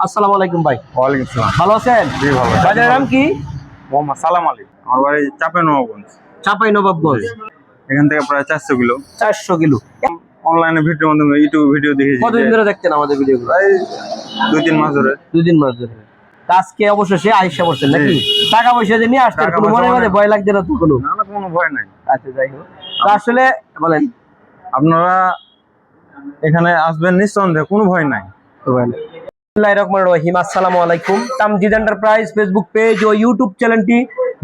আসসালামু আলাইকুম ভাই। ওয়ালাইকুম আসসালাম। ভালো আছেন? জি ভালো। বাজারের নাম কি? মোহাম্মদ সালাম আলী। আমার বাড়ি চাঁপাইনবাবগঞ্জ। চাঁপাইনবাবগঞ্জ। এখান থেকে প্রায় 400 কিলো। 400 কিলো। অনলাইনে ভিডিওর মাধ্যমে ইউটিউব ভিডিও দেখেছি। কতদিন ধরে দেখতেন আমাদের ভিডিওগুলো? প্রায় 2-3 মাস ধরে। 2-3 মাস ধরে। তা আজকে অবশেষে আইসা পড়ছেন নাকি? টাকা পয়সা যে নিয়ে আসতেন, টাকা কোনো পয়সা মনে মনে ভয় লাগছে না তো কোনো? না না, কোনো ভয় নাই। আচ্ছা যাই হোক। তো আসলে বলেন, আপনারা এখানে আসবেন নিঃসন্দেহে, কোনো ভয় নাই। বিসমিল্লাহির রহমানির রহিম। আসসালামু আলাইকুম। তামজিদ এন্টারপ্রাইজ ফেসবুক পেজ ও ইউটিউব চ্যানেলটি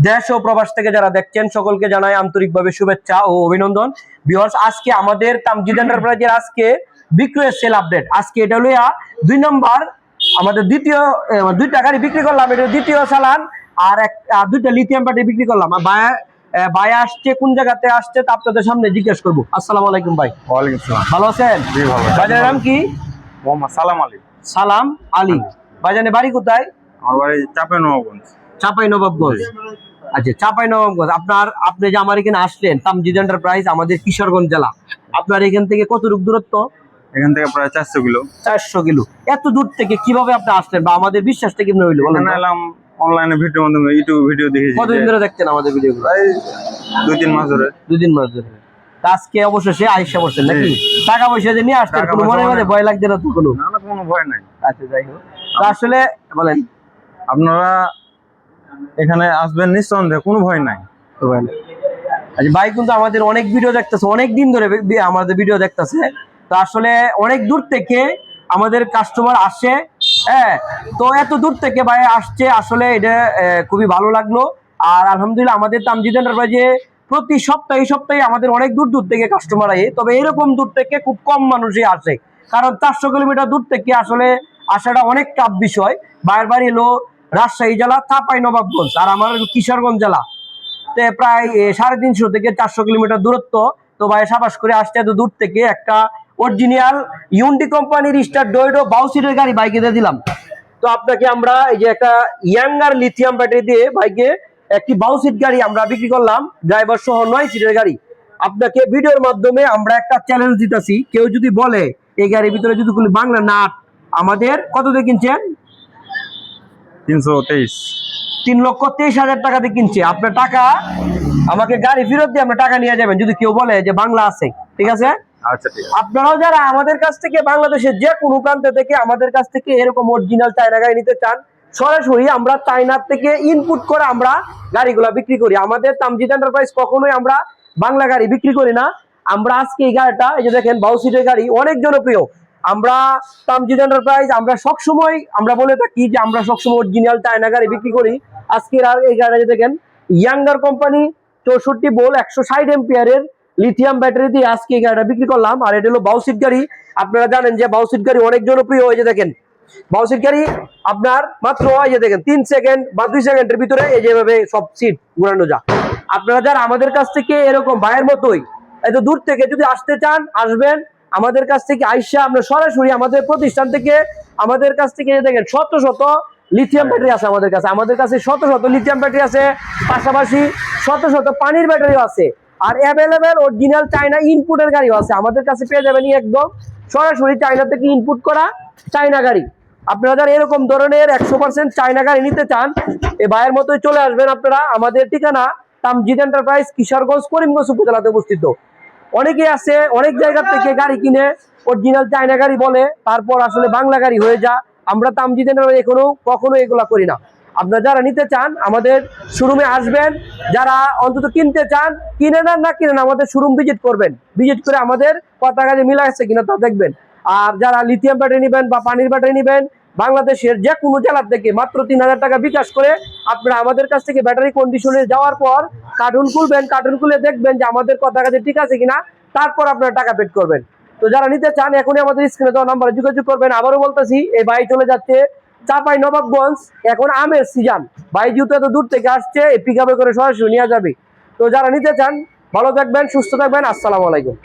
দেশ ও প্রবাস থেকে যারা দেখছেন সকলকে জানাই আন্তরিকভাবে শুভেচ্ছা ও অভিনন্দন। ভিউয়ার্স, আজকে আমাদের তামজিদ এন্টারপ্রাইজের আজকে বিক্রয়ের সেল আপডেট। আজকে এটা লইয়া 2 নম্বর আমাদের দ্বিতীয় 2টা গাড়ি বিক্রি করলাম, এটা দ্বিতীয় চালান। আর 2টা লিথিয়াম ব্যাটারি বিক্রি করলাম। আর ভাই আসছে কোন জায়গাতে আসছে তা আপনাদের সামনে জিজ্ঞেস করবো। আসসালামু আলাইকুম ভাই। ওয়ালাইকুম আসসালাম। ভালো আছেন? জি ভালো। বাজারের নাম কি? মোহাম্মদ সালাম আলী। সালাম আলী। বাজানে বাড়ি কোথায়? আমার বাড়ি চাঁপাইনবাবগঞ্জ। চাঁপাইনবাবগঞ্জ। আচ্ছা, চাঁপাইনবাবগঞ্জ। আপনি যে আমার এখানে আসলেন তামজিদ এন্টারপ্রাইজ, আমাদের কিশোরগঞ্জ জেলা। আপনার এখান থেকে কতটুকু দূরত্ব? এখান থেকে প্রায় 400 কিলো। 400 কিলো। এত দূর থেকে কিভাবে আপনি আসলেন বা আমাদের বিশ্বাসটা কেমন হইলো বলেন? এখানে এলাম অনলাইনে ভিডিওর মাধ্যমে ইউটিউব ভিডিও দেখেছি। কতদিন ধরে দেখতেন আমাদের ভিডিওগুলো? প্রায় 2-3 মাস ধরে। 2-3 মাস ধরে। তা আজকে অবশেষে আইসা পড়ছেন নাকি? টাকা পয়সা যে নিয়ে আসতেন, টাকা কোনো মনে পয়সা মনে ভয় লাগছে না তো কোনো? না না, কোনো ভয় নাই। আচ্ছা যাই হোক। তো আসলে বলেন, আপনারা এখানে আসবেন নিঃসন্দেহে, কোনো ভয় নাই। আচ্ছা ভাই কিন্তু আমাদের অনেক ভিডিও দেখতেছে, অনেক দিন ধরে আমাদের ভিডিও দেখতেছে। তো আসলে অনেক দূর থেকে আমাদের কাস্টমার আসে। হ্যাঁ, তো এত দূর থেকে ভাই আসছে, আসলে এটা খুবই ভালো লাগলো। আর আলহামদুলিল্লাহ আমাদের তামজিদ এন্টারপ্রাইজে প্রতি সপ্তাহে আমাদের অনেক দূর দূর থেকে কাস্টমার আসে। তবে এরকম দূর থেকে খুব কম মানুষই আসে, কারণ 400 কিলোমিটার দূর থেকে আসলে আসাটা অনেক টাফ বিষয়। ভাইয়ের বাড়ি হলো রাজশাহী জেলা চাঁপাইনবাবগঞ্জ, আর আমার কিশোরগঞ্জ জেলা। প্রায় 350 থেকে 400 কিলোমিটার দূরত্ব। তো ভাই সাবাস করে আসতে এত দূর থেকে একটা অরিজিনাল ইউন্ডি কোম্পানির স্টার ডোয়েডো বাউসিটের গাড়ি বাইকে দিয়ে দিলাম। তো আপনাকে আমরা এই যে একটা ইয়াঙ্গার লিথিয়াম ব্যাটারি দিয়ে বাইকে একটি বাউসিট গাড়ি আমরা বিক্রি করলাম, ড্রাইভার সহ 9 সিটের গাড়ি। আপনাকে ভিডিওর মাধ্যমে আমরা একটা চ্যালেঞ্জ দিতেছি, কেউ যদি বলে এই গাড়ির ভিতরে যদি কোনো বাংলা নাট, আমাদের কত দিয়ে কিনছেন? 323। 3,23,000 টাকা দিয়ে কিনছে। আপনার টাকা আমাকে গাড়ি ফেরত দিয়ে আমরা টাকা নিয়ে যাবেন যদি কেউ বলে যে বাংলা আছে। ঠিক আছে? আচ্ছা ঠিক আছে। আপনারাও যারা আমাদের কাছ থেকে বাংলাদেশের যে কোনো প্রান্ত থেকে আমাদের কাছ থেকে এরকম অরিজিনাল চায়না গাড়ি নিতে চান, সরাসরি আমরা চায়নার থেকে ইনপুট করে আমরা গাড়িগুলা বিক্রি করি। আমাদের তামজিদ এন্টারপ্রাইজ কখনোই আমরা বাংলা গাড়ি বিক্রি করি না। আমরা আজকে এই গাড়িটা, এই যে দেখেন বাউসিটের গাড়ি, অনেক জনপ্রিয়। আমরা তামজিদ এন্টারপ্রাইজ আমরা সবসময় আমরা বলে থাকি যে আমরা সবসময় অরিজিনাল চায়না গাড়ি বিক্রি করি। আজকের আর এই গাড়িটা দেখেন ইয়াঙ্গার কোম্পানি 64 ভোল্ট 160 এম্পিয়ারের লিথিয়াম ব্যাটারি দিয়ে আজকে এই গাড়িটা বিক্রি করলাম। আর এটা হলো বাউসিট গাড়ি। আপনারা জানেন যে বাউসিট গাড়ি অনেক জনপ্রিয়। এই যে দেখেন বাউসিট গাড়ি আপনার মাত্র এই যে দেখেন 3 সেকেন্ড বা 2 সেকেন্ডের ভিতরে এই যেভাবে সব সিট ঘোরানো যায়। আপনারা যারা আমাদের কাছ থেকে এরকম ভাইয়ের মতোই এত দূর থেকে যদি আসতে চান, আসবেন আমাদের কাছ থেকে আইসা আমরা সরাসরি আমাদের প্রতিষ্ঠান থেকে আমাদের কাছ থেকে দেখেন শত শত লিথিয়াম ব্যাটারি আছে আমাদের কাছে। আমাদের কাছে শত শত লিথিয়াম ব্যাটারি আছে, পাশাপাশি শত শত পানির ব্যাটারিও আছে। আর অ্যাভেলেবেল অরিজিনাল চায়না ইনপুটের গাড়িও আছে আমাদের কাছে, পেয়ে যাবেন একদম সরাসরি চায়না থেকে ইনপুট করা চায়না গাড়ি। আপনারা যারা এরকম ধরনের 100% চায়না গাড়ি নিতে চান, এই ভাইয়ের মতোই চলে আসবেন আপনারা। আমাদের ঠিকানা তামজিদ এন্টারপ্রাইজ, কিশোরগঞ্জ, করিমগঞ্জ উপজেলাতে অবস্থিত। অনেকে আছে অনেক জায়গা থেকে গাড়ি কিনে অরিজিনাল চায়না গাড়ি বলে, তারপর আসলে বাংলা গাড়ি হয়ে যায়। আমরা তামজিদ এন্টারপ্রাইজ কখনো এগুলা করি না। আপনারা যারা নিতে চান আমাদের শোরুমে আসবেন, যারা অন্তত কিনতে চান, কিনেন আর না কিনেন আমাদের শোরুম ভিজিট করবেন। ভিজিট করে আমাদের কথা কাজে মিলা আছে কিনা তা দেখবেন। আর যারা লিথিয়াম ব্যাটারি নেবেন বা পানির ব্যাটারি নেবেন, বাংলাদেশের যে কোনো জেলার থেকে মাত্র 3,000 টাকা বিকাশ করে আপনারা আমাদের কাছ থেকে ব্যাটারি কন্ডিশনে যাওয়ার পর কার্টুন খুলবেন, কার্টুন খুলে দেখবেন যে আমাদের কথা কাজে ঠিক আছে কিনা, তারপর আপনারা টাকা পেড করবেন। তো যারা নিতে চান এখনই আমাদের স্ক্রিনে দেওয়া নাম্বারে যোগাযোগ করবেন। আবারও বলতেছি, এই ভাই চলে যাচ্ছে চাঁপাইনবাবগঞ্জ, এখন আমের সিজন। ভাই যেহেতু এত দূর থেকে আসছে, এই পিকআপে করে সরাসরি নিয়ে যাবে। তো যারা নিতে চান ভালো থাকবেন, সুস্থ থাকবেন। আসসালামু আলাইকুম।